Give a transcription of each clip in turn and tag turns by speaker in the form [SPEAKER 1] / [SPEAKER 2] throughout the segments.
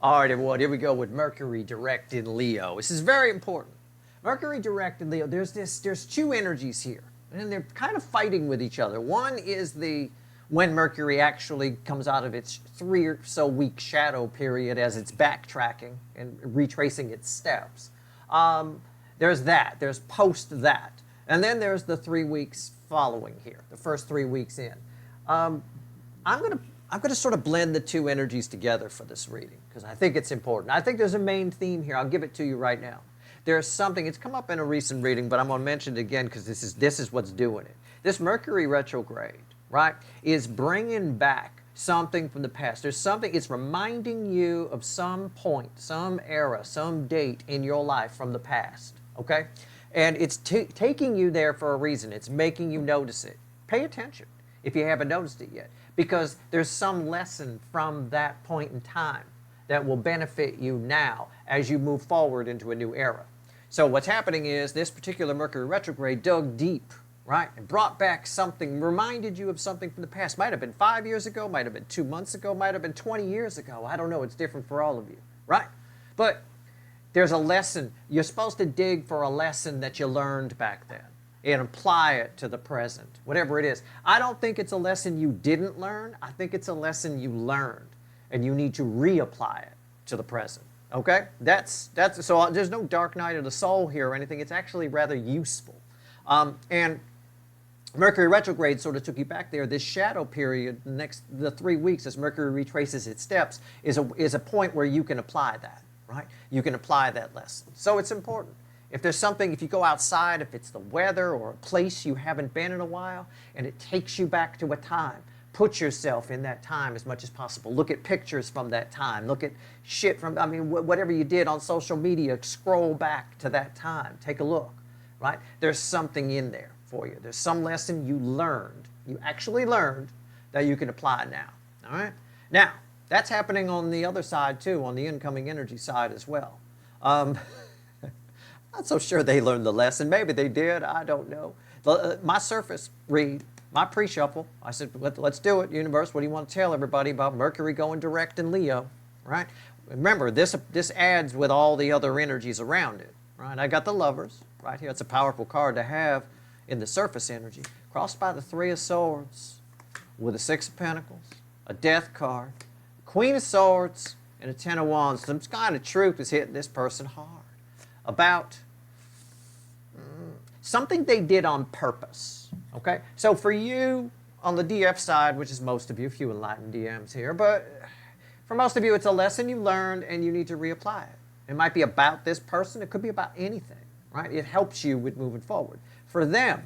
[SPEAKER 1] All right, everyone, here we go with Mercury Direct in Leo. This is very important. Mercury Direct in Leo, there's two energies here, and they're kind of fighting with each other. One is when Mercury actually comes out of its 3 or so week shadow period as it's backtracking and retracing its steps. There's that. There's post that. And then there's the 3 weeks following here, the first 3 weeks in. I'm gonna sort of blend the two energies together for this reading because I think it's important. I think there's a main theme here. I'll give it to you right now. There's something, it's come up in a recent reading, but I'm going to mention it again because this is what's doing it. This Mercury retrograde, right, is bringing back something from the past. There's something, it's reminding you of some point, some era, some date in your life from the past, okay? And it's taking you there for a reason. It's making you notice it. Pay attention if you haven't noticed it yet, because there's some lesson from that point in time that will benefit you now as you move forward into a new era. So what's happening is this particular Mercury retrograde dug deep, right, and brought back something, reminded you of something from the past. Might have been 5 years ago, might have been 2 months ago, might have been 20 years ago. I don't know. It's different for all of you, right? But there's a lesson. You're supposed to dig for a lesson that you learned back then and apply it to the present, whatever it is. I don't think it's a lesson you didn't learn. I think it's a lesson you learned, and you need to reapply it to the present. Okay? So there's no dark night of the soul here or anything. It's actually rather useful. And Mercury retrograde sort of took you back there. This shadow period, the 3 weeks as Mercury retraces its steps, is a point where you can apply that, right? You can apply that lesson. So it's important. If there's something, if you go outside, if it's the weather or a place you haven't been in a while, and it takes you back to a time, put yourself in that time as much as possible. Look at pictures from that time. Look at shit from, whatever you did on social media, scroll back to that time. Take a look, right? There's something in there for you. There's some lesson you learned, you actually learned, that you can apply now, all right? Now, that's happening on the other side too, on the incoming energy side as well. Not so sure they learned the lesson. Maybe they did. I don't know. My surface read, my pre-shuffle, I said, let's do it, universe. What do you want to tell everybody about Mercury going direct in Leo, right? Remember, this adds with all the other energies around it, right? I got the Lovers right here. It's a powerful card to have in the surface energy. Crossed by the 3 of Swords with a 6 of Pentacles, a Death card, Queen of Swords, and a 10 of Wands. Some kind of truth is hitting this person hard about something they did on purpose, okay? So for you, on the DF side, which is most of you, a few enlightened DMs here, but for most of you, it's a lesson you learned and you need to reapply it. It might be about this person. It could be about anything, right? It helps you with moving forward. For them,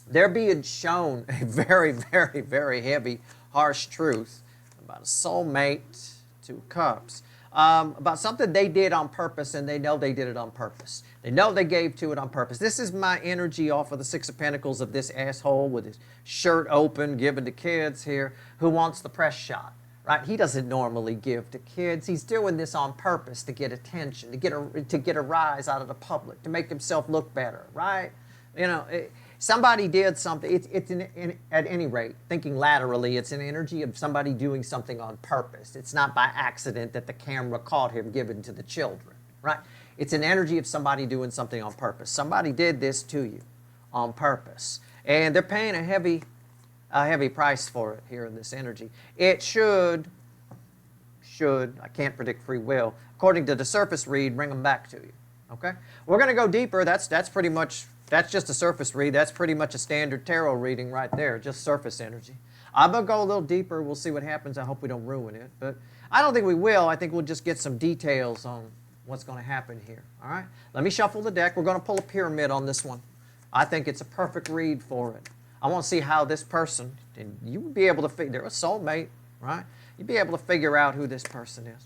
[SPEAKER 1] they're being shown a very, very, very heavy, harsh truth about a soulmate, 2 of Cups, about something they did on purpose, and they know they did it on purpose. They know they gave to it on purpose. This is my energy off of the 6 of Pentacles of this asshole with his shirt open, giving to kids here, who wants the press shot, right? He doesn't normally give to kids. He's doing this on purpose to get attention, to get a rise out of the public, to make himself look better, right? You know, somebody did something. At any rate, thinking laterally, it's an energy of somebody doing something on purpose. It's not by accident that the camera caught him giving to the children, right? It's an energy of somebody doing something on purpose. Somebody did this to you on purpose, and they're paying a heavy price for it here in this energy. It should, I can't predict free will, according to the surface read, bring them back to you, okay? We're going to go deeper. That's just a surface read. That's pretty much a standard tarot reading right there, just surface energy. I'm going to go a little deeper. We'll see what happens. I hope we don't ruin it. But I don't think we will. I think we'll just get some details on what's going to happen here. All right? Let me shuffle the deck. We're going to pull a pyramid on this one. I think it's a perfect read for it. I want to see how this person, and you would be able to figure, they're a soulmate, right? You'd be able to figure out who this person is.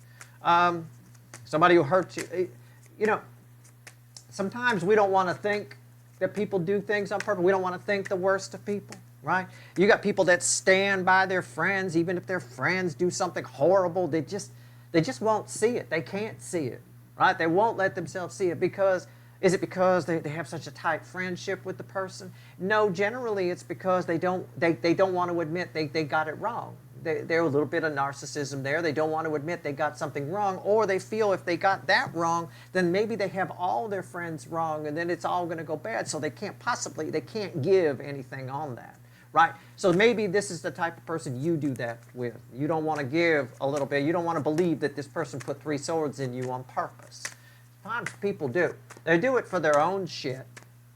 [SPEAKER 1] Somebody who hurts you. You know, sometimes we don't want to think that people do things on purpose. We don't want to think the worst of people, right? You got people that stand by their friends, even if their friends do something horrible, they just won't see it. They can't see it, right? They won't let themselves see it because, is it because they have such a tight friendship with the person? No, generally it's because they don't want to admit they got it wrong. they're a little bit of narcissism there. They don't want to admit they got something wrong, or they feel if they got that wrong, then maybe they have all their friends wrong, and then it's all going to go bad. So they can't give anything on that, right? So maybe this is the type of person you do that with. You don't want to give a little bit. You don't want to believe that this person put 3 swords in you on purpose. Sometimes people do. They do it for their own shit.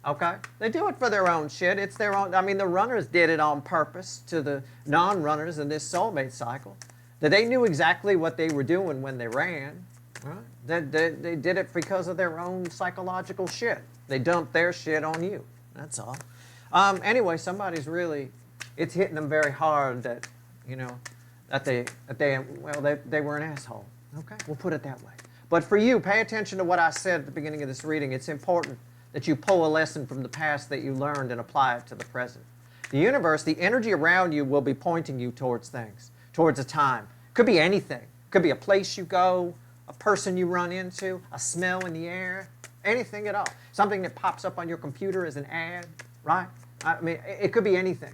[SPEAKER 1] Okay? They do it for their own shit. It's their own. I mean, the runners did it on purpose to the non-runners in this soulmate cycle. That they knew exactly what they were doing when they ran. Right? They did it because of their own psychological shit. They dumped their shit on you. That's all. Anyway, somebody's really, it's hitting them very hard that, you know, that they were an asshole. Okay? We'll put it that way. But for you, pay attention to what I said at the beginning of this reading. It's important that you pull a lesson from the past that you learned and apply it to the present. The universe, the energy around you will be pointing you towards things, towards a time. Could be anything. Could be a place you go, a person you run into, a smell in the air, anything at all. Something that pops up on your computer as an ad, right? I mean, it could be anything.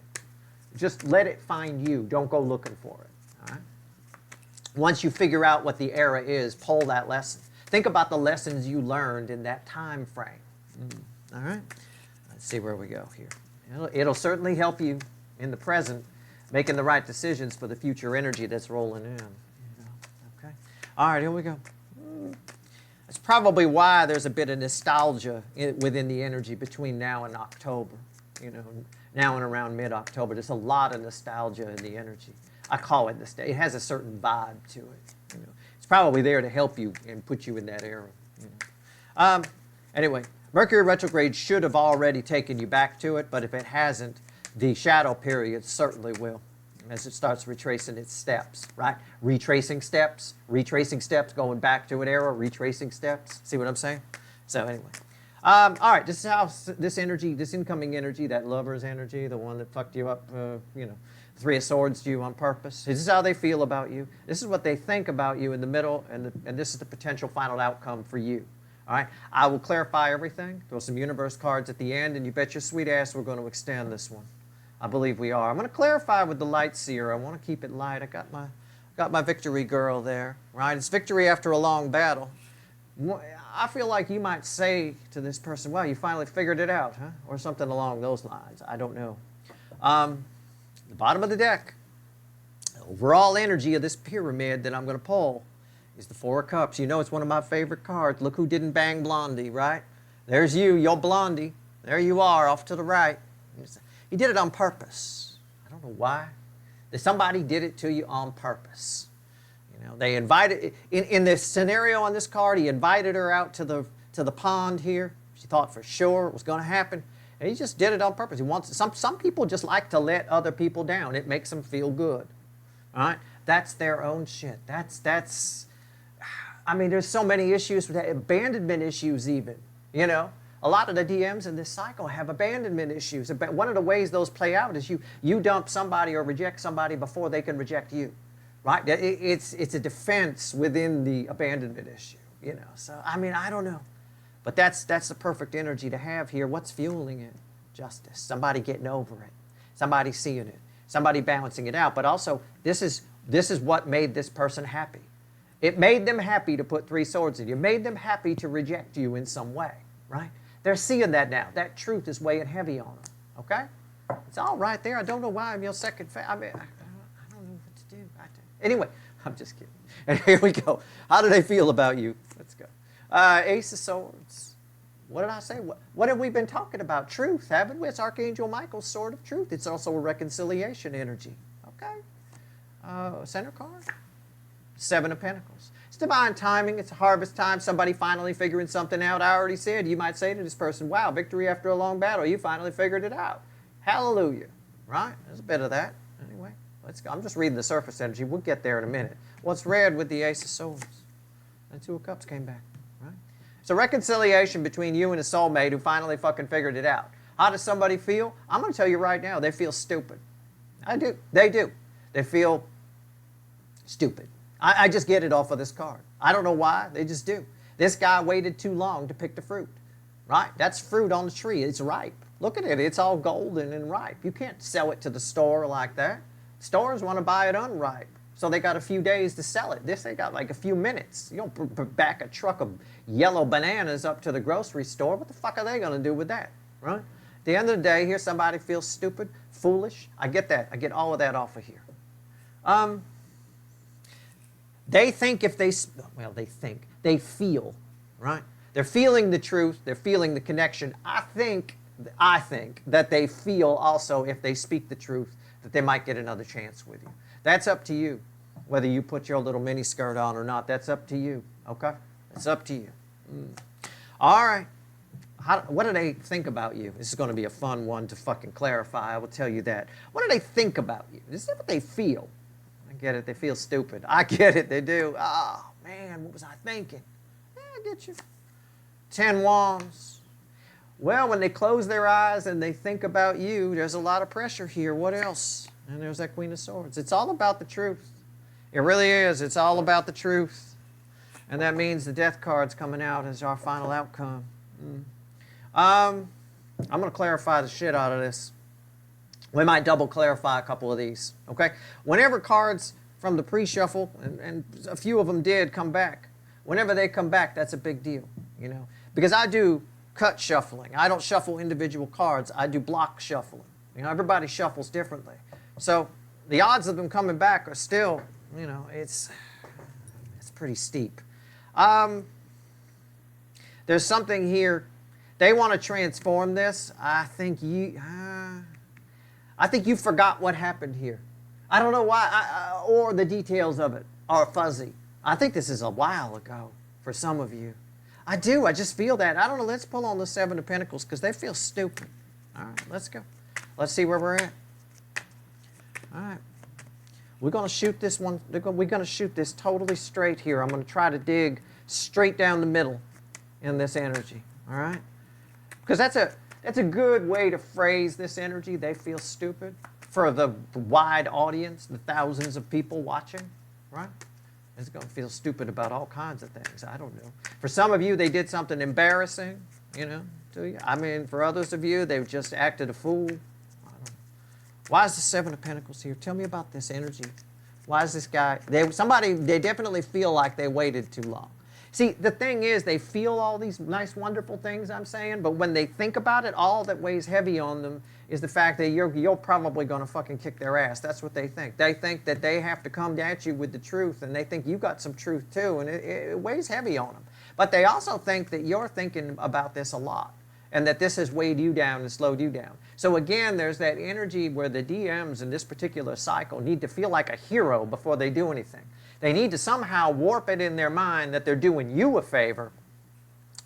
[SPEAKER 1] Just let it find you. Don't go looking for it, all right? Once you figure out what the era is, pull that lesson. Think about the lessons you learned in that time frame. All right, let's see where we go here. It'll certainly help you in the present, making the right decisions for the future energy that's rolling in. You know? Okay. All right, here we go. That's probably why there's a bit of nostalgia within the energy between now and October. You know, now and around mid-October, there's a lot of nostalgia in the energy. I call it nostalgia. It has a certain vibe to it. You know, it's probably there to help you and put you in that era. You know? Anyway. Mercury retrograde should have already taken you back to it, but if it hasn't, the shadow period certainly will, as it starts retracing its steps, right? Retracing steps, going back to an era, retracing steps. See what I'm saying? So anyway. All right, this is how this energy, this incoming energy, that lover's energy, the one that fucked you up, you know, 3 of Swords to you on purpose. This is how they feel about you. This is what they think about you in the middle, and this is the potential final outcome for you. All right, I will clarify everything, throw some universe cards at the end, and you bet your sweet ass we're going to extend this one. I believe we are. I'm going to clarify with the light seer. I want to keep it light. I got my victory girl there, right? It's victory after a long battle. I feel like you might say to this person, well, you finally figured it out, huh? Or something along those lines. I don't know. The bottom of the deck, the overall energy of this pyramid that I'm going to pull is the 4 of Cups. You know it's one of my favorite cards. Look who didn't bang Blondie, right? There's you, your Blondie. There you are, off to the right. He did it on purpose. I don't know why. Somebody did it to you on purpose. You know, they invited, in this scenario on this card, he invited her out to the pond here. She thought for sure it was going to happen. And he just did it on purpose. He wants some people just like to let other people down. It makes them feel good. All right? That's their own shit. That's I mean, there's so many issues with that. Abandonment issues even, you know. A lot of the DMs in this cycle have abandonment issues. One of the ways those play out is you dump somebody or reject somebody before they can reject you, right? It's a defense within the abandonment issue, you know. So, I mean, I don't know. But that's the perfect energy to have here. What's fueling it? Justice. Somebody getting over it. Somebody seeing it. Somebody balancing it out. But also, this is what made this person happy. It made them happy to put 3 swords in you. It made them happy to reject you in some way, right? They're seeing that now. That truth is weighing heavy on them, okay? It's all right there. I don't know why I'm your second I mean, I don't know what to do. Anyway, I'm just kidding. And here we go. How do they feel about you? Let's go. Ace of Swords. What did I say? What have we been talking about? Truth, haven't we? It's Archangel Michael's sword of truth. It's also a reconciliation energy, okay? Center card. 7 of Pentacles. It's divine timing. It's harvest time. Somebody finally figuring something out. I already said, you might say to this person, wow, victory after a long battle. You finally figured it out. Hallelujah. Right? There's a bit of that. Anyway, let's go. I'm just reading the surface energy. We'll get there in a minute. What's red with the Ace of Swords? And 2 of Cups came back. Right? It's a reconciliation between you and a soulmate who finally fucking figured it out. How does somebody feel? I'm going to tell you right now, they feel stupid. I do. They do. They feel stupid. I just get it off of this card. I don't know why. They just do. This guy waited too long to pick the fruit. Right? That's fruit on the tree. It's ripe. Look at it. It's all golden and ripe. You can't sell it to the store like that. Stores want to buy it unripe. So they got a few days to sell it. This, they got like a few minutes. You don't back a truck of yellow bananas up to the grocery store. What the fuck are they going to do with that, right? At the end of the day, here somebody feels stupid, foolish. I get that. I get all of that off of here. They think if they, well, they feel, right? They're feeling the truth. They're feeling the connection. I think that they feel also if they speak the truth that they might get another chance with you. That's up to you. Whether you put your little mini skirt on or not, that's up to you, okay? It's up to you. All right. What do they think about you? This is going to be a fun one to fucking clarify. I will tell you that. What do they think about you? This is what they feel. I get it. They feel stupid. I get it. They do. Oh, man, what was I thinking? Yeah, I get you. 10 wands. Well, when they close their eyes and they think about you, there's a lot of pressure here. What else? And there's that Queen of Swords. It's all about the truth. It really is. It's all about the truth. And that means the Death card's coming out as our final outcome. I'm going to clarify the shit out of this. We might double clarify a couple of these, okay? Whenever cards from the pre-shuffle, and a few of them did come back, whenever they come back, that's a big deal, you know? Because I do cut shuffling. I don't shuffle individual cards. I do block shuffling. You know, everybody shuffles differently. So the odds of them coming back are still, you know, it's pretty steep. There's something here. They want to transform this. I think you forgot what happened here. I don't know why, or the details of it are fuzzy. I think this is a while ago for some of you. I do. I just feel that. I don't know. Let's pull on the Seven of Pentacles because they feel stupid. All right, let's go. Let's see where we're at. All right. We're going to shoot this one. We're going to shoot this totally straight here. I'm going to try to dig straight down the middle in this energy. All right? Because that's a good way to phrase this energy. They feel stupid for the wide audience, the thousands of people watching, right? It's going to feel stupid about all kinds of things. I don't know. For some of you, they did something embarrassing, you know, to you. I mean, for others of you, they've just acted a fool. I don't know. Why is the Seven of Pentacles here? Tell me about this energy. Why is this guy? They definitely feel like they waited too long. See, the thing is, they feel all these nice, wonderful things I'm saying, but when they think about it, all that weighs heavy on them is the fact that you're probably going to fucking kick their ass. That's what they think. They think that they have to come at you with the truth, and they think you got some truth too, and it weighs heavy on them. But they also think that you're thinking about this a lot, and that this has weighed you down and slowed you down. So again, there's that energy where the DMs in this particular cycle need to feel like a hero before they do anything. They need to somehow warp it in their mind that they're doing you a favor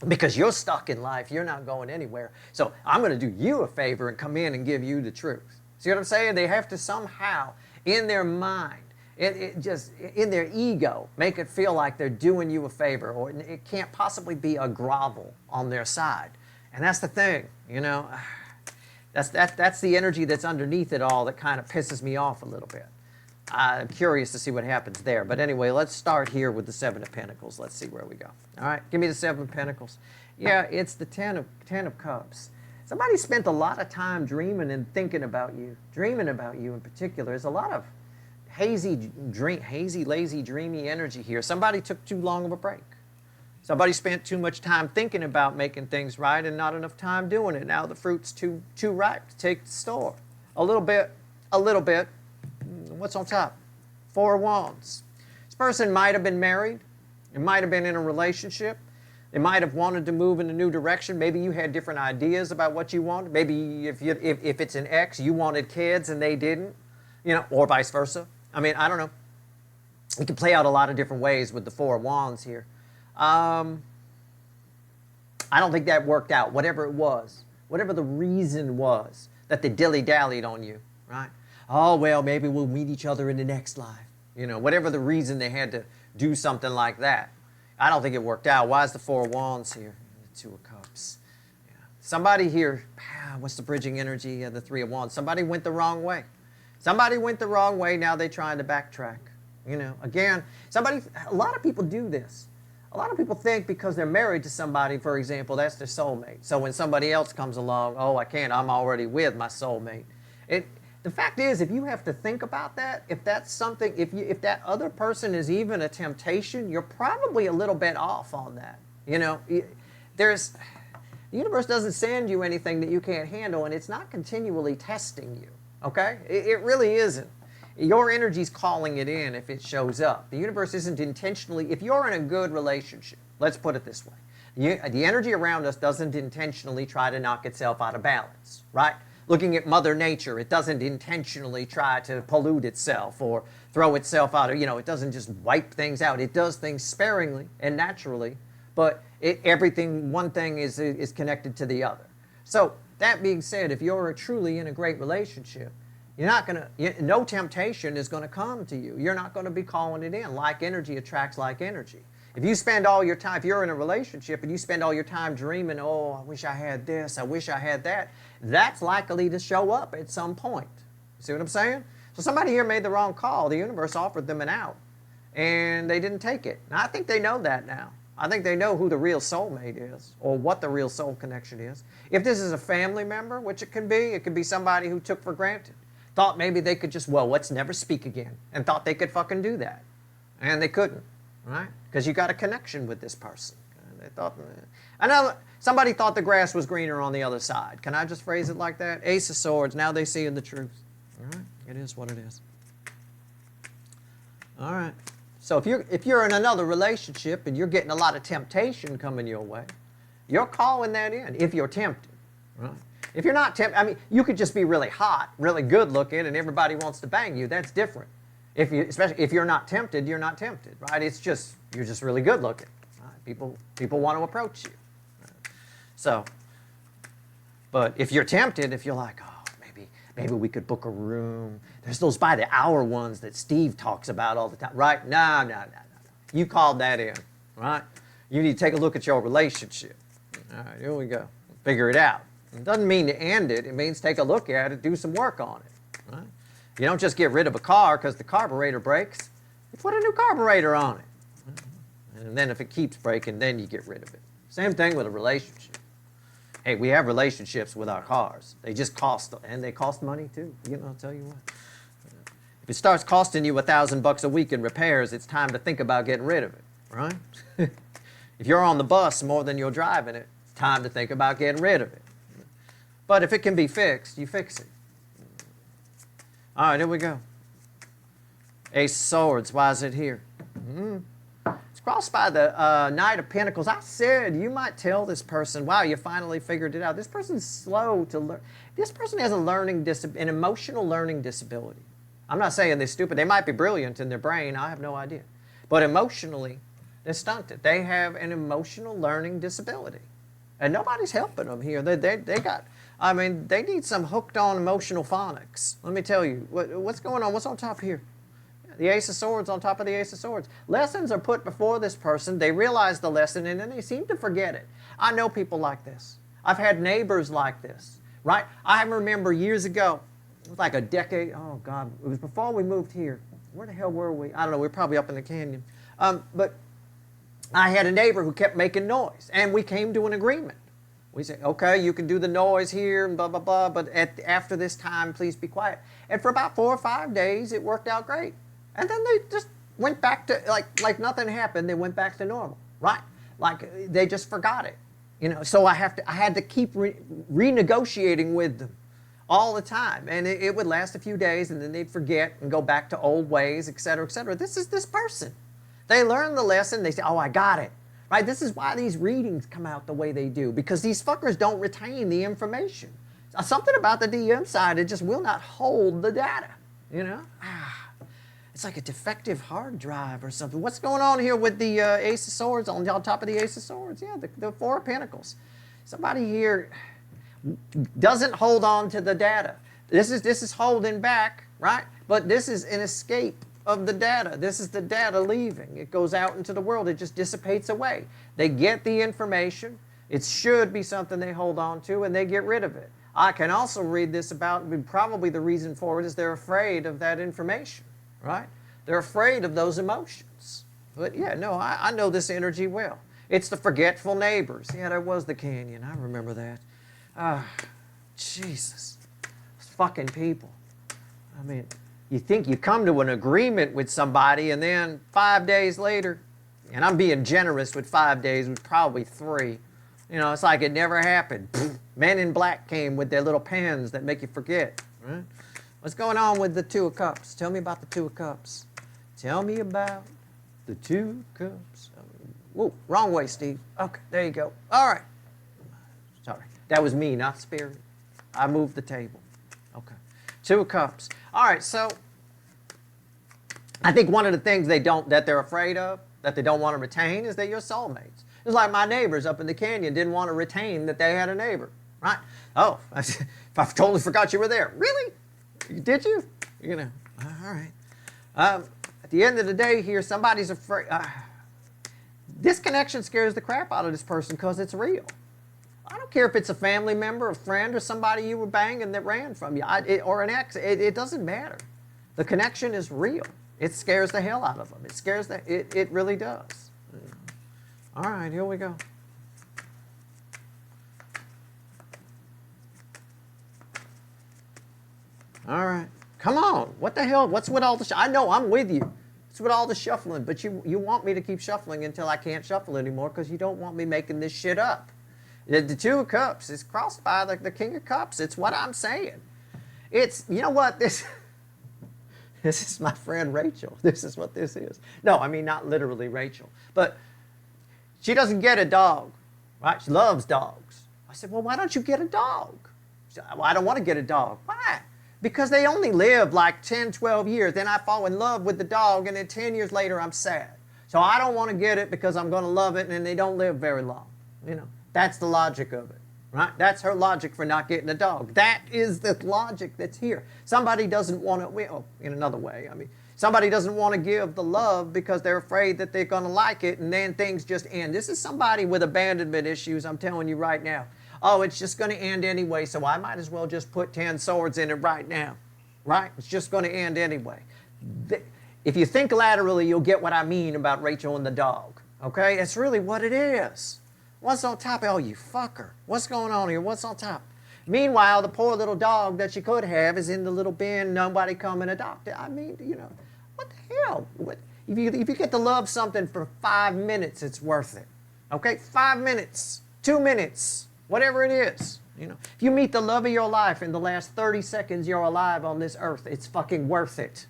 [SPEAKER 1] because you're stuck in life. You're not going anywhere. So I'm going to do you a favor and come in and give you the truth. See what I'm saying? They have to somehow, in their mind, just in their ego, make it feel like they're doing you a favor, or it can't possibly be a grovel on their side. And that's the thing, you know. That's the energy that's underneath it all that kind of pisses me off a little bit. I'm curious to see what happens there. But anyway, let's start here with the Seven of Pentacles. Let's see where we go. All right, give me the Seven of Pentacles. Yeah, it's the Ten of Cups. Somebody spent a lot of time dreaming and thinking about you, dreaming about you in particular. There's a lot of hazy, lazy, dreamy energy here. Somebody took too long of a break. Somebody spent too much time thinking about making things right and not enough time doing it. Now the fruit's too ripe to take to the store. A little bit. What's on top? Four of Wands. This person might have been married. It might have been in a relationship. They might have wanted to move in a new direction. Maybe you had different ideas about what you wanted. Maybe if it's an ex, you wanted kids and they didn't, you know, or vice versa. I mean, I don't know. It can play out a lot of different ways with the Four of Wands here. I don't think that worked out, whatever it was, whatever the reason was that they dilly-dallied on you, right? Oh, well, maybe we'll meet each other in the next life. You know, whatever the reason they had to do something like that. I don't think it worked out. Why is the Four of Wands here? The Two of Cups. Yeah. Somebody here, what's the bridging energy of the Three of Wands? Somebody went the wrong way. Somebody went the wrong way. Now they're trying to backtrack. You know, again, a lot of people do this. A lot of people think because they're married to somebody, for example, that's their soulmate. So when somebody else comes along, oh, I can't, I'm already with my soulmate. The fact is, if you have to think about that, if that's something, if that other person is even a temptation, you're probably a little bit off on that. You know, the universe doesn't send you anything that you can't handle, and it's not continually testing you. Okay? It really isn't. Your energy's calling it in if it shows up. The universe isn't intentionally, if you're in a good relationship, let's put it this way, the energy around us doesn't intentionally try to knock itself out of balance, right? Looking at Mother Nature, it doesn't intentionally try to pollute itself or throw itself out of, it doesn't just wipe things out. It does things sparingly and naturally, but one thing is connected to the other. So that being said, if you're truly in a great relationship, no temptation is going to come to you. You're not going to be calling it in. Like energy attracts like energy. If you spend all your time, if you're in a relationship and you spend all your time dreaming, oh, I wish I had this, I wish I had that, that's likely to show up at some point. You see what I'm saying? So somebody here made the wrong call. The universe offered them an out, and they didn't take it. Now, I think they know that now. I think they know who the real soulmate is or what the real soul connection is. If this is a family member, which it could be somebody who took for granted, thought maybe they could just, let's never speak again, and thought they could fucking do that. And they couldn't. Right? Because you got a connection with this person. They thought, somebody thought the grass was greener on the other side. Can I just phrase it like that? Ace of Swords, now they see in the truth. All right? It is what it is. All right. So if you're in another relationship and you're getting a lot of temptation coming your way, you're calling that in if you're tempted. Right? If you're not tempted, you could just be really hot, really good looking, and everybody wants to bang you. That's different. Especially if you're not tempted, you're not tempted, right? You're just really good looking. Right? People want to approach you. Right? So, but if you're tempted, if you're like, oh, maybe we could book a room. There's those by the hour ones that Steve talks about all the time, right? No. You called that in, right? You need to take a look at your relationship. All right, here we go. Figure it out. It doesn't mean to end it. It means take a look at it, do some work on it, right? You don't just get rid of a car because the carburetor breaks. You put a new carburetor on it. And then if it keeps breaking, then you get rid of it. Same thing with a relationship. Hey, we have relationships with our cars. They just cost, and they cost money too. I'll tell you what. If it starts costing you $1,000 a week in repairs, it's time to think about getting rid of it, right? If you're on the bus more than you're driving it, it's time to think about getting rid of it. But if it can be fixed, you fix it. All right, here we go. Ace of Swords, why is it here? It's crossed by the Knight of Pentacles. I said you might tell this person, wow, you finally figured it out. This person's slow to learn. This person has an emotional learning disability. I'm not saying they're stupid. They might be brilliant in their brain. I have no idea. But emotionally, they're stunted. They have an emotional learning disability. And nobody's helping them here. They need some hooked on emotional phonics. Let me tell you, what's going on? What's on top here? The Ace of Swords on top of the Ace of Swords. Lessons are put before this person. They realize the lesson, and then they seem to forget it. I know people like this. I've had neighbors like this, right? I remember years ago, it was like a decade, oh God, it was before we moved here. Where the hell were we? I don't know, we were probably up in the canyon. But I had a neighbor who kept making noise, and we came to an agreement. We said, okay, you can do the noise here, and blah, blah, blah, but after this time, please be quiet. And for about 4 or 5 days, it worked out great. And then they just went back to, like nothing happened, they went back to normal, right? Like they just forgot it, So I had to keep renegotiating with them all the time. And it would last a few days, and then they'd forget and go back to old ways, et cetera, et cetera. This is this person. They learn the lesson, they say, oh, I got it. Right? This is why these readings come out the way they do, because these fuckers don't retain the information. Something about the DM side, it just will not hold the data, It's like a defective hard drive or something. What's going on here with the Ace of Swords on top of the Ace of Swords? Yeah, the Four of Pentacles. Somebody here doesn't hold on to the data. This is holding back, right? But this is an escape of the data. This is the data leaving. It goes out into the world. It just dissipates away. They get the information. It should be something they hold on to, and they get rid of it. I can also read this about, probably the reason for it is they're afraid of that information, right? They're afraid of those emotions. But yeah, no, I know this energy well. It's the forgetful neighbors. Yeah, that was the canyon. I remember that. Jesus. Those fucking people. I mean, you think you come to an agreement with somebody and then 5 days later, and I'm being generous with 5 days, with probably 3. You know, it's like it never happened. Men in Black came with their little pens that make you forget. Right? What's going on with the 2 of Cups? Tell me about the 2 of Cups. Tell me about the 2 Cups. Whoa, wrong way, Steve. Okay, there you go. All right. Sorry, that was me, not Spirit. I moved the table. Okay, 2 of Cups. All right, so I think one of the things that they're afraid of, that they don't want to retain, is that you're soulmates. It's like my neighbors up in the canyon didn't want to retain that they had a neighbor, right? Oh, I totally forgot you were there. Really? Did you? You know, all right. At the end of the day here, somebody's afraid. This connection scares the crap out of this person because it's real. I don't care if it's a family member, a friend, or somebody you were banging that ran from you, or an ex. It doesn't matter. The connection is real. It scares the hell out of them. It really does. All right, here we go. All right. Come on. What the hell? What's with all the I know, I'm with you. What's with all the shuffling? But you want me to keep shuffling until I can't shuffle anymore because you don't want me making this shit up. The 2 of Cups is crossed by the King of Cups. It's what I'm saying. It's, you know what, this is my friend Rachel. This is what this is. No, I mean, not literally Rachel. But she doesn't get a dog, right? She loves dogs. I said, well, why don't you get a dog? She said, well, I don't want to get a dog. Why? Because they only live like 10, 12 years. Then I fall in love with the dog, and then 10 years later, I'm sad. So I don't want to get it because I'm going to love it, and they don't live very long. You know, that's the logic of it, right? That's her logic for not getting a dog. That is the logic that's here. Somebody doesn't want to, well, in another way, I mean, somebody doesn't want to give the love because they're afraid that they're going to like it, and then things just end. This is somebody with abandonment issues, I'm telling you right now. Oh, it's just going to end anyway, so I might as well just put 10 swords in it right now, right? It's just going to end anyway. If you think laterally, you'll get what I mean about Rachel and the dog, okay? That's really what it is. What's on top? Oh, you fucker. What's going on here? What's on top? Meanwhile, the poor little dog that you could have is in the little bin, nobody come and adopt it. I mean, you know, what the hell? If you get to love something for 5 minutes, it's worth it, okay? 5 minutes, 2 minutes. Whatever it is, you know. If you meet the love of your life in the last 30 seconds you're alive on this earth, it's fucking worth it.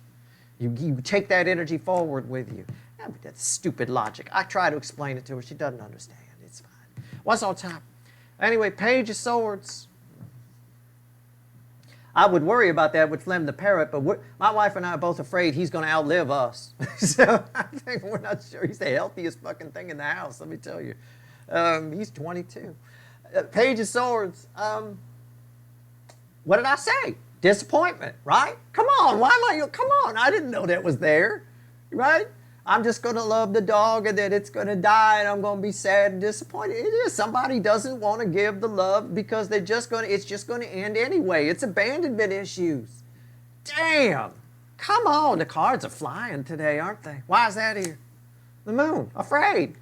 [SPEAKER 1] You take that energy forward with you. Yeah, but that's stupid logic. I try to explain it to her. She doesn't understand. It's fine. What's on top? Anyway, Page of Swords. I would worry about that with Flem the Parrot, but my wife and I are both afraid he's going to outlive us. So I think we're not sure. He's the healthiest fucking thing in the house, let me tell you. He's 22. Page of Swords, what did I say? Disappointment, right? Come on, why am I, come on, I didn't know that was there, right? I'm just going to love the dog and then it's going to die and I'm going to be sad and disappointed. It is. Somebody doesn't want to give the love because it's just going to end anyway. It's abandonment issues. Damn. Come on, the cards are flying today, aren't they? Why is that here? The moon, afraid.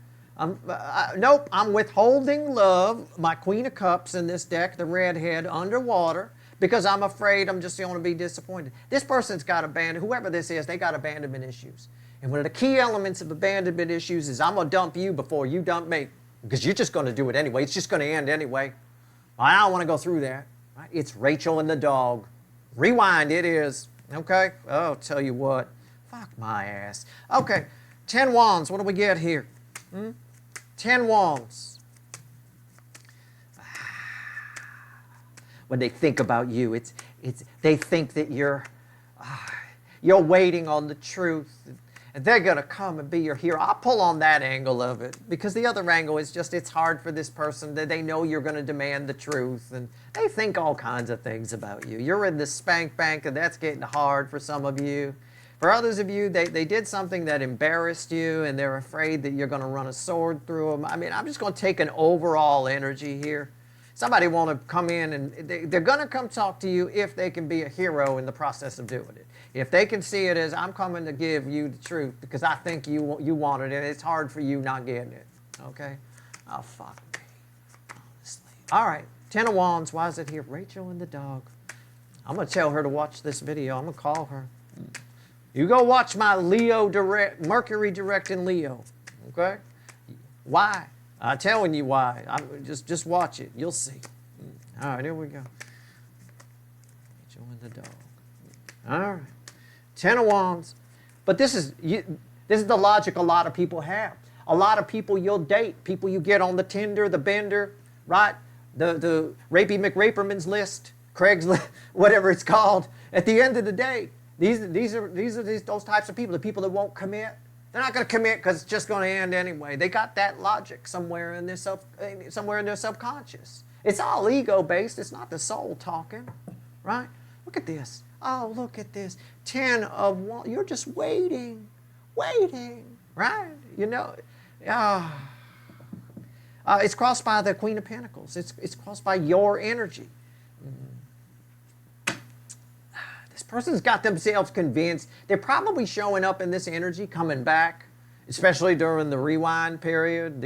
[SPEAKER 1] Nope, I'm withholding love, my Queen of Cups in this deck, the redhead, underwater, because I'm afraid I'm just going to be disappointed. This person's got whoever this is, they got abandonment issues. And one of the key elements of abandonment issues is I'm going to dump you before you dump me, because you're just going to do it anyway. It's just going to end anyway. I don't want to go through that. Right? It's Rachel and the dog. Rewind, it is. Okay? Oh, tell you what. Fuck my ass. Okay, 10 wands, what do we get here? 10 wands. When they think about you, they think that you're waiting on the truth, and they're going to come and be your hero. I'll pull on that angle of it, because the other angle is just it's hard for this person that they know you're going to demand the truth, and they think all kinds of things about you. You're in the spank bank, and that's getting hard for some of you. For others of you, they did something that embarrassed you, and they're afraid that you're going to run a sword through them. I mean, I'm just going to take an overall energy here. Somebody want to come in, and they're going to come talk to you if they can be a hero in the process of doing it. If they can see it as, I'm coming to give you the truth because I think you want it, and it's hard for you not getting it. Okay? Oh, fuck me. Honestly. All right. 10 of Wands. Why is it here? Rachel and the dog. I'm going to tell her to watch this video. I'm going to call her. You go watch my Leo Direct, Mercury Direct in Leo. Okay? Why? I'm telling you why. Just watch it. You'll see. All right, here we go. Join the dog. All right. 10 of Wands. But this is the logic a lot of people have. A lot of people you'll date, people you get on the Tinder, the Bender, right? The Rapey McRaperman's list, Craig's list, whatever it's called. At the end of the day, these are those types of people, the people that won't commit. They're not going to commit because it's just going to end anyway. They got that logic somewhere in their subconscious. It's all ego-based. It's not the soul talking, right? Look at this. Oh, look at this. 10 of Wands. You're just waiting, right? You know, it's crossed by the Queen of Pentacles. It's crossed by your energy. This person's got themselves convinced. They're probably showing up in this energy, coming back, especially during the rewind period,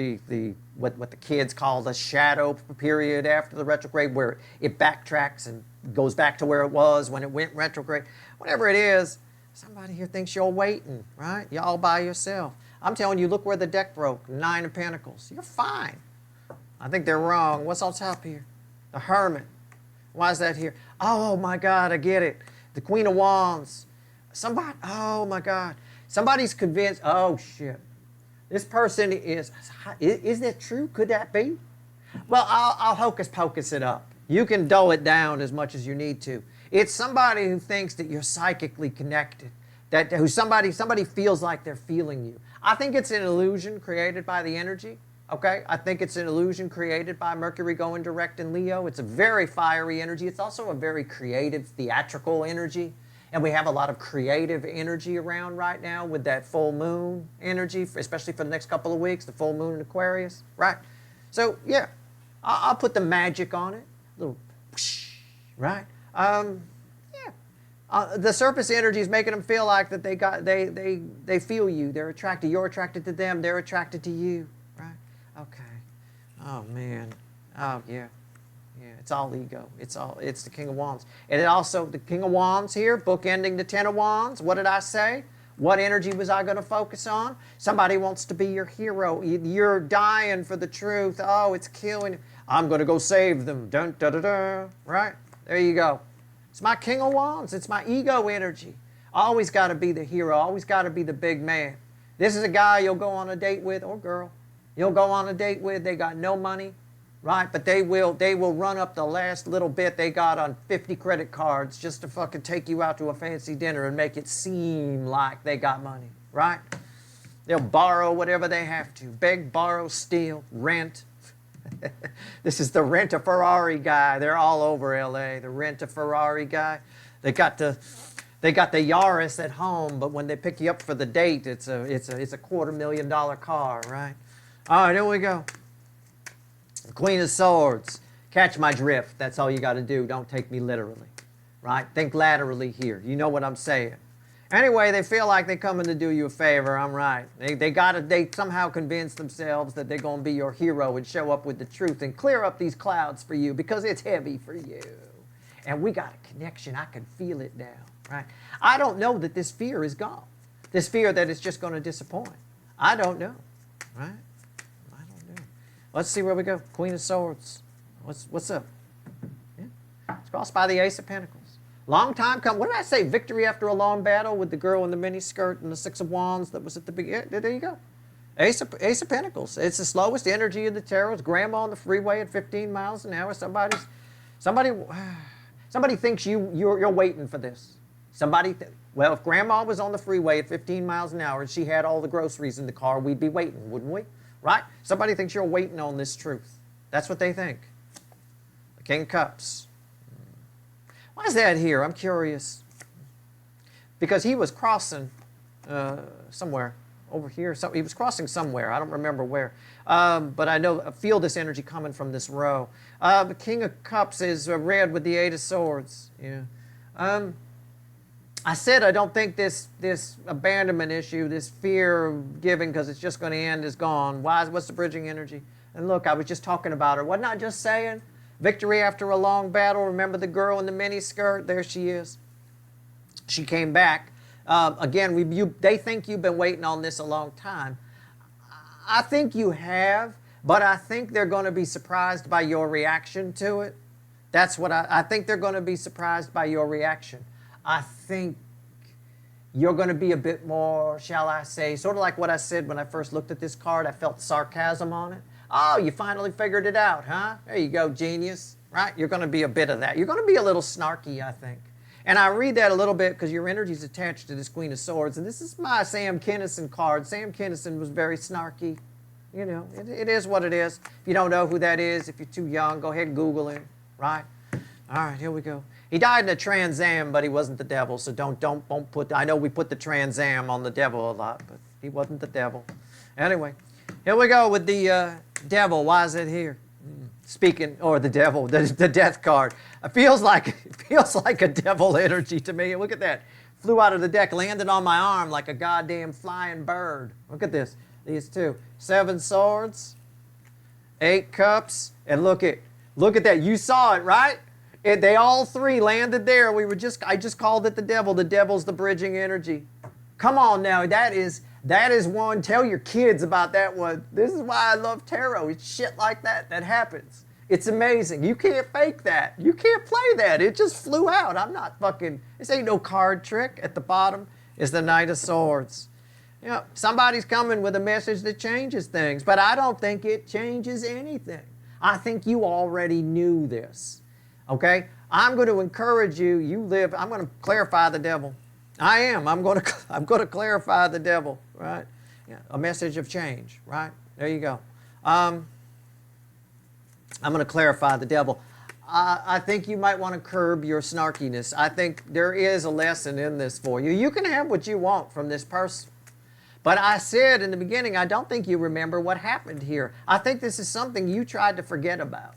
[SPEAKER 1] what the kids call the shadow period after the retrograde, where it backtracks and goes back to where it was when it went retrograde. Whatever it is, somebody here thinks you're waiting, right? You're all by yourself. I'm telling you, look where the deck broke, 9 of Pentacles. You're fine. I think they're wrong. What's on top here? The Hermit. Why is that here? Oh, my God, I get it. The Queen of Wands. Somebody, oh, my God. Somebody's convinced, oh, shit. This person is that true? Could that be? Well, I'll hocus pocus it up. You can dull it down as much as you need to. It's somebody who thinks that you're psychically connected, somebody feels like they're feeling you. I think it's an illusion created by the energy, okay? I think it's an illusion created by Mercury going direct in Leo. It's a very fiery energy. It's also a very creative, theatrical energy. And we have a lot of creative energy around right now with that full moon energy, especially for the next couple of weeks, the full moon in Aquarius, right? So, yeah, I'll put the magic on it, a little whoosh, right? The surface energy is making them feel like that they feel you. They're attracted. You're attracted to them. They're attracted to you, right? Okay. Oh, man. Oh, yeah. Yeah, it's all ego. It's the King of Wands. And it also, the King of Wands here, bookending the 10 of Wands. What did I say? What energy was I going to focus on? Somebody wants to be your hero. You're dying for the truth. Oh, it's killing you. I'm going to go save them. Dun, da, da, da. Right? There you go. It's my King of Wands. It's my ego energy. Always got to be the hero. Always got to be the big man. This is a guy you'll go on a date with, or girl. You'll go on a date with. They got no money. Right, but they will run up the last little bit they got on 50 credit cards just to fucking take you out to a fancy dinner and make it seem like they got money, right? They'll borrow whatever they have to. Beg, borrow, steal, rent. This is the rent a Ferrari guy. They're all over LA. The rent a Ferrari guy. They got the Yaris at home, but when they pick you up for the date, it's a $250,000 car, right? All right, here we go. Queen of Swords. Catch my drift. That's all you got to do. Don't take me literally, right? Think laterally here. You know what I'm saying. Anyway, they feel like they're coming to do you a favor. I'm right. They somehow convince themselves that they're going to be your hero and show up with the truth and clear up these clouds for you because it's heavy for you. And we got a connection. I can feel it now, right? I don't know that this fear is gone. This fear that it's just going to disappoint. I don't know, right? Let's see where we go. Queen of Swords. What's up? Yeah. It's crossed by the Ace of Pentacles. Long time coming. What did I say? Victory after a long battle with the girl in the mini skirt and the 6 of Wands that was at the beginning. Yeah, there you go. Ace of Pentacles. It's the slowest energy of the tarot. It's grandma on the freeway at 15 miles an hour. Somebody thinks you're waiting for this. Well, if grandma was on the freeway at 15 miles an hour and she had all the groceries in the car, we'd be waiting, wouldn't we? Right? Somebody thinks you're waiting on this truth. That's what they think. The King of Cups. Why is that here? I'm curious. Because he was crossing somewhere over here. So he was crossing somewhere. I don't remember where. But I feel this energy coming from this row. The King of Cups is red with the 8 of Swords. Yeah. I said I don't think this abandonment issue, this fear of giving because it's just going to end is gone. What's the bridging energy? And look, I was just talking about her. Wasn't I just saying Victory after a long battle. Remember the girl in the miniskirt? There she is. She came back. Again, they think you've been waiting on this a long time. I think you have, but I think they're going to be surprised by your reaction to it. That's what I think they're going to be surprised by your reaction. I think you're going to be a bit more, shall I say, sort of like what I said when I first looked at this card. I felt sarcasm on it. Oh, you finally figured it out, huh? There you go, genius, right? You're going to be a bit of that. You're going to be a little snarky, I think. And I read that a little bit because your energy is attached to this Queen of Swords. And this is my Sam Kinison card. Sam Kinison was very snarky. You know, it is what it is. If you don't know who that is, if you're too young, go ahead and Google him, right? All right, here we go. He died in a Trans Am, but he wasn't the devil. So don't put, I know we put the Trans Am on the devil a lot, but he wasn't the devil. Anyway, here we go with the devil. Why is it here? Speaking, or the devil, the death card. It feels like a devil energy to me. Look at that. Flew out of the deck, landed on my arm like a goddamn flying bird. Look at this. These two. 7 swords, 8 cups, and look at that. You saw it, right? They all 3 landed there. I just called it the devil. The devil's the bridging energy. Come on now. That is one. Tell your kids about that one. This is why I love tarot. It's shit like that happens. It's amazing. You can't fake that. You can't play that. It just flew out. I'm not fucking, this ain't no card trick. At the bottom is the Knight of Swords. You know, somebody's coming with a message that changes things, but I don't think it changes anything. I think you already knew this. Okay? I'm going to encourage you. I'm going to clarify the devil. I am. I'm going to clarify the devil, right? Yeah, a message of change, right? There you go. I'm going to clarify the devil. I think you might want to curb your snarkiness. I think there is a lesson in this for you. You can have what you want from this person. But I said in the beginning, I don't think you remember what happened here. I think this is something you tried to forget about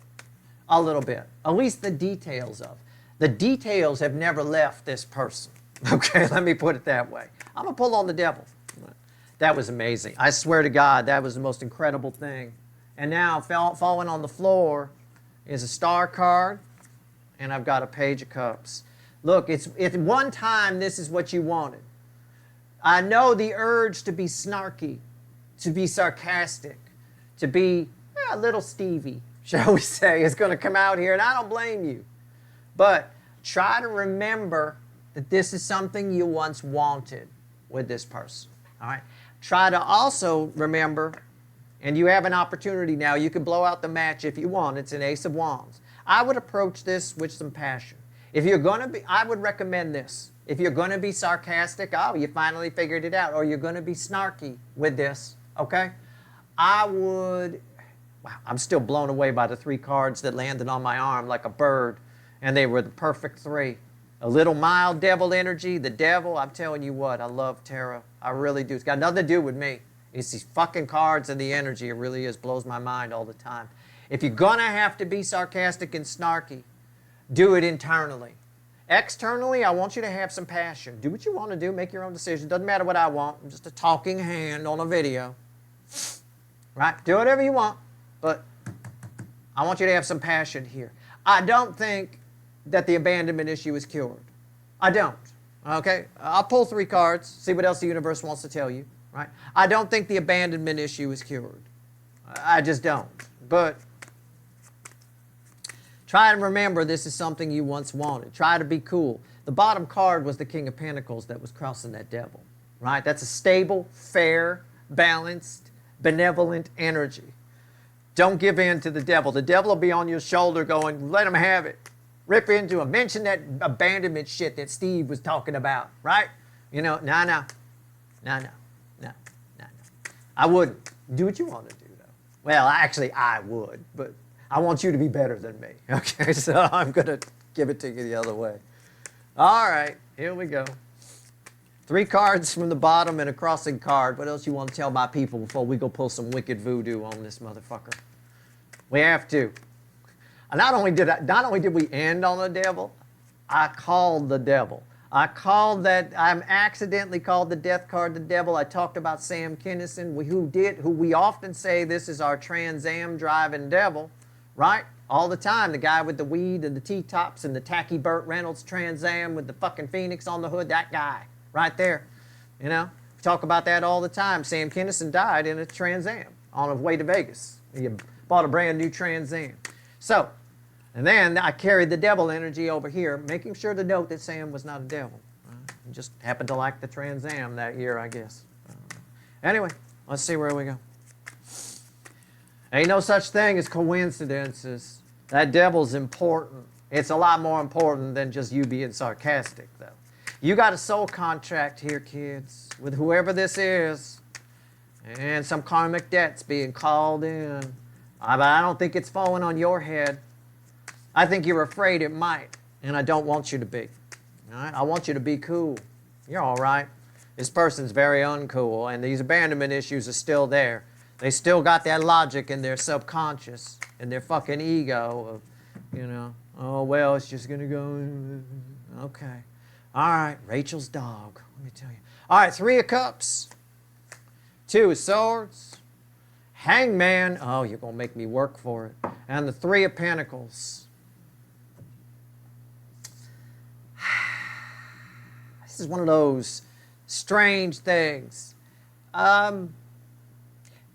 [SPEAKER 1] a little bit. At least the details of. The details have never left this person. Okay, let me put it that way. I'm going to pull on the devil. That was amazing. I swear to God, that was the most incredible thing. And now falling on the floor is a star card, and I've got a Page of Cups. Look, at one time, this is what you wanted. I know the urge to be snarky, to be sarcastic, to be a little Stevie, shall we say, is going to come out here, and I don't blame you. But try to remember that this is something you once wanted with this person, all right? Try to also remember, and you have an opportunity now, you can blow out the match if you want. It's an Ace of Wands. I would approach this with some passion. If you're going to be, I would recommend this. If you're going to be sarcastic, oh, you finally figured it out, or you're going to be snarky with this, okay? Wow, I'm still blown away by the 3 cards that landed on my arm like a bird, and they were the perfect 3. A little mild devil energy, the devil, I'm telling you what, I love tarot. I really do. It's got nothing to do with me. It's these fucking cards and the energy. It really is. Blows my mind all the time. If you're going to have to be sarcastic and snarky, do it internally. Externally, I want you to have some passion. Do what you want to do. Make your own decision. Doesn't matter what I want. I'm just a talking hand on a video. Right? Do whatever you want. But I want you to have some passion here. I don't think that the abandonment issue is cured. I don't. Okay? I'll pull 3 cards, see what else the universe wants to tell you. Right? I don't think the abandonment issue is cured. I just don't. But try and remember this is something you once wanted. Try to be cool. The bottom card was the King of Pentacles that was crossing that devil. Right? That's a stable, fair, balanced, benevolent energy. Don't give in to the devil. The devil will be on your shoulder going, let him have it. Rip into him. Mention that abandonment shit that Steve was talking about. Right? You know, no. I wouldn't. Do what you want to do, though. Well, actually, I would, but I want you to be better than me. Okay, so I'm going to give it to you the other way. All right, here we go. 3 cards from the bottom and a crossing card. What else you want to tell my people before we go pull some wicked voodoo on this motherfucker? We have to. Not only did we end on the devil, I called the devil. I accidentally called the death card the devil. I talked about Sam Kinison, who we often say this is our Trans Am driving devil, right? all the time. The guy with the weed and the T-tops and the tacky Burt Reynolds Trans Am with the fucking Phoenix on the hood, that guy right there. You know, we talk about that all the time. Sam Kinison died in a Trans Am on his way to Vegas. He bought a brand new Trans Am. So, and then I carried the devil energy over here, making sure to note that Sam was not a devil. He just happened to like the Trans Am that year, I guess. Anyway, let's see where we go. Ain't no such thing as coincidences. That devil's important. It's a lot more important than just you being sarcastic, though. You got a soul contract here, kids, with whoever this is, and some karmic debts being called in. But I don't think it's falling on your head. I think you're afraid it might, and I don't want you to be. All right? I want you to be cool. You're all right. This person's very uncool, and these abandonment issues are still there. They still got that logic in their subconscious, in their fucking ego of, you know, oh, well, it's just going to go, okay. All right, Rachel's dog, let me tell you. All right, 3 of Cups, 2 of Swords, Hangman, oh, you're going to make me work for it, and the 3 of Pentacles. This is one of those strange things.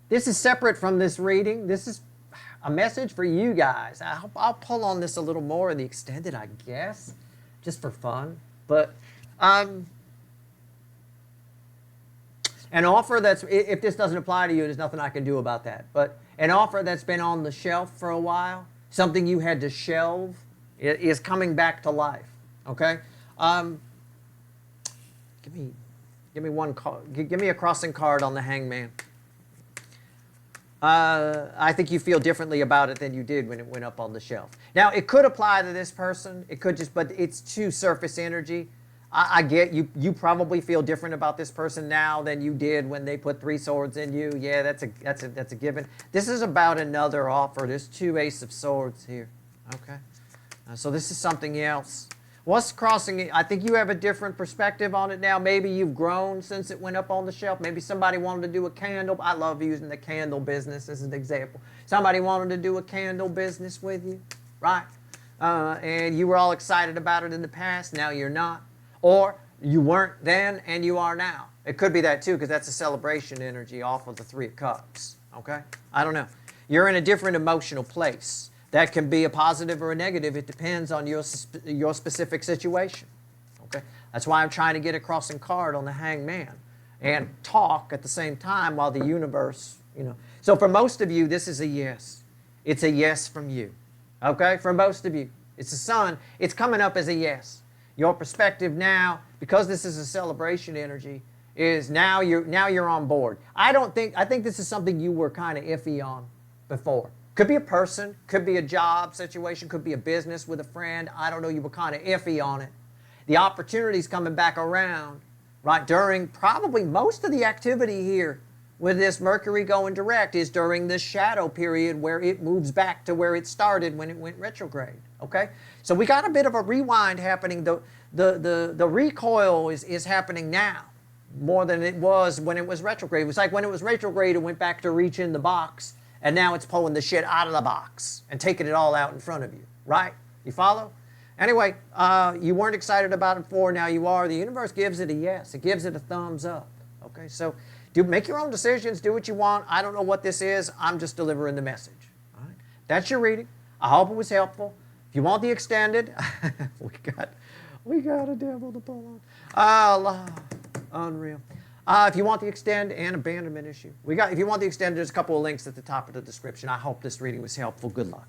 [SPEAKER 1] This is separate from this reading. This is a message for you guys. I'll pull on this a little more in the extended, I guess, just for fun. But an offer that's, if this doesn't apply to you, there's nothing I can do about that. But an offer that's been on the shelf for a while, something you had to shelve, is coming back to life. Okay? Give me one card. Give me a crossing card on the Hangman. I think you feel differently about it than you did when it went up on the shelf. Now, it could apply to this person. It could just, but it's too surface energy. I get you. You probably feel different about this person now than you did when they put 3 swords in you. Yeah, that's a given. This is about another offer. There's 2 Ace of Swords here. Okay, so this is something else. What's crossing it? I think you have a different perspective on it now. Maybe you've grown since it went up on the shelf. Maybe somebody wanted to do a candle. I love using the candle business as an example. Somebody wanted to do a candle business with you, right? And you were all excited about it in the past. Now you're not. Or you weren't then and you are now. It could be that too, because that's a celebration energy off of the 3 of Cups. Okay? I don't know. You're in a different emotional place. That can be a positive or a negative. It depends on your specific situation. Okay? That's why I'm trying to get a crossing card on the Hangman and talk at the same time while the universe, you know. So for most of you, this is a yes. It's a yes from you. Okay? For most of you. It's a Sun. It's coming up as a yes. Your perspective now, because this is a celebration energy, is now you're on board. I think this is something you were kind of iffy on before. Could be a person, could be a job situation, could be a business with a friend. I don't know, you were kind of iffy on it. The opportunity's coming back around, right, during probably most of the activity here with this Mercury going direct is during this shadow period where it moves back to where it started when it went retrograde, okay? So we got a bit of a rewind happening. The recoil is happening now more than it was when it was retrograde. It was like when it was retrograde, it went back to reach in the box. And now it's pulling the shit out of the box and taking it all out in front of you, right? You follow? Anyway, you weren't excited about it before, now you are. The universe gives it a yes. It gives it a thumbs up, okay? So make your own decisions. Do what you want. I don't know what this is. I'm just delivering the message, all right? That's your reading. I hope it was helpful. If you want the extended, we got a devil to pull on. Unreal. If you want the extend and abandonment issue, if you want the extend, there's a couple of links at the top of the description. I hope this reading was helpful. Good luck.